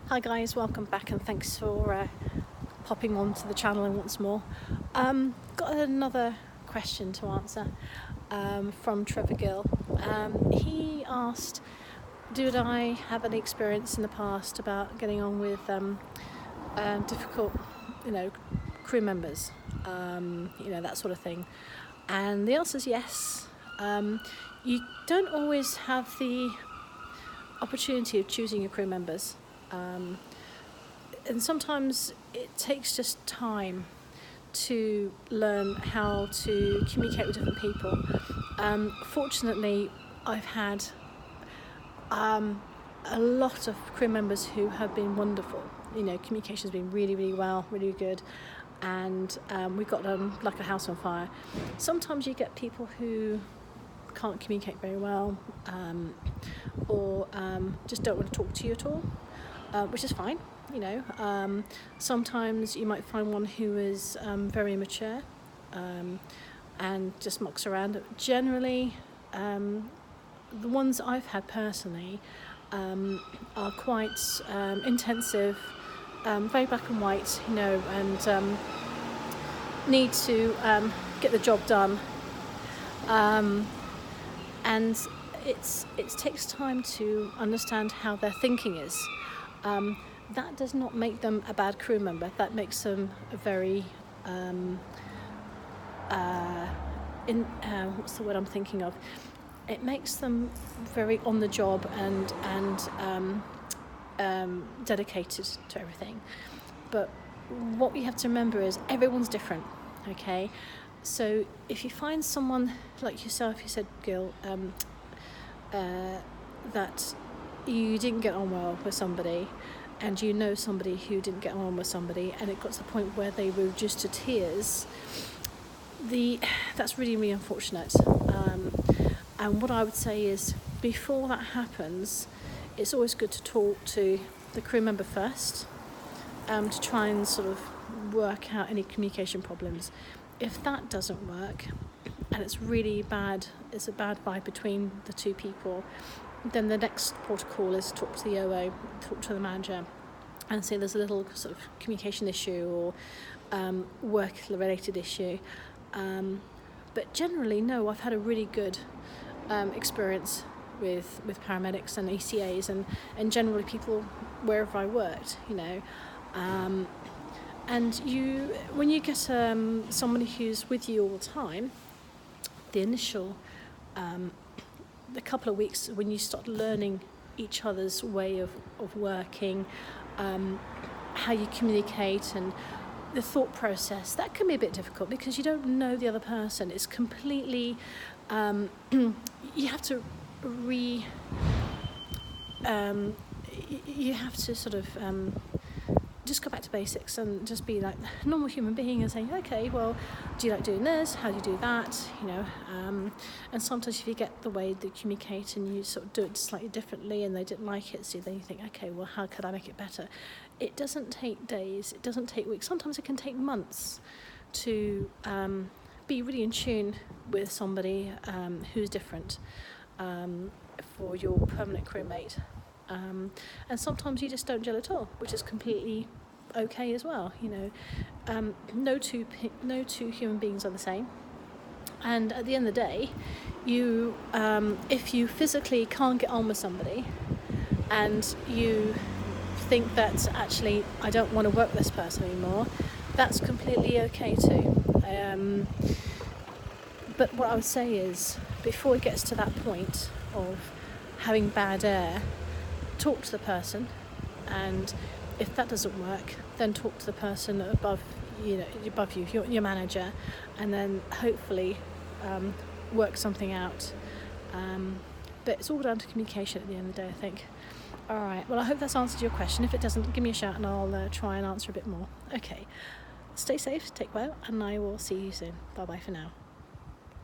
Hi guys, welcome back and thanks for popping onto the channel once more. Got another question to answer from Trevor Gill. He asked, did I have any experience in the past about getting on with difficult, crew members, that sort of thing? And the answer is yes. You don't always have the opportunity of choosing your crew members. And sometimes it takes just time to learn how to communicate with different people. Fortunately, I've had a lot of crew members who have been wonderful. Communication's been really, really well, really good, and we got them like a house on fire. Sometimes you get people who can't communicate very well, or just don't want to talk to you at all. Which is fine, Sometimes you might find one who is very immature and just mucks around. Generally, the ones I've had personally are quite intensive, very black and white, and need to get the job done. And it takes time to understand how their thinking is. That does not make them a bad crew member. That makes them a very what's the word I'm thinking of? It makes them very on the job and dedicated to everything. But what we have to remember is everyone's different. Okay, so if you find someone like yourself, you said, Gil, that you didn't get on well with somebody, and somebody who didn't get on with somebody, and it got to the point where they were reduced to tears, that's really, really unfortunate. And what I would say is, before that happens, it's always good to talk to the crew member first, to try and sort of work out any communication problems. If that doesn't work, and it's really bad, it's a bad vibe between the two people, then the next protocol is talk to the OO, talk to the manager, and say there's a little sort of communication issue or work-related issue. But generally, no, I've had a really good experience with paramedics and ECAs and generally people wherever I worked, And when you get somebody who's with you all the time, the initial the couple of weeks when you start learning each other's way of working, how you communicate and the thought process, that can be a bit difficult because you don't know the other person. It's completely, you have to you have to sort of just go back to basics and just be like a normal human being and saying, okay, well, do you like doing this? How do you do that? And sometimes if you get the way they communicate and you sort of do it slightly differently and they didn't like it, so then you think, okay, well, how could I make it better? It doesn't take days, it doesn't take weeks. Sometimes it can take months to be really in tune with somebody who's different for your permanent crewmate. And sometimes you just don't gel at all, which is completely okay as well. No two human beings are the same. And at the end of the day, you if you physically can't get on with somebody, and you think that actually I don't want to work with this person anymore, that's completely okay too. But what I would say is, before it gets to that point of having bad air, talk to the person, and if that doesn't work, then talk to the person above you, your manager, and then hopefully work something out. But it's all down to communication at the end of the day, I think. All right, well, I hope that's answered your question. If it doesn't, give me a shout and I'll try and answer a bit more. Okay, stay safe, take well, and I will see you soon. Bye bye for now.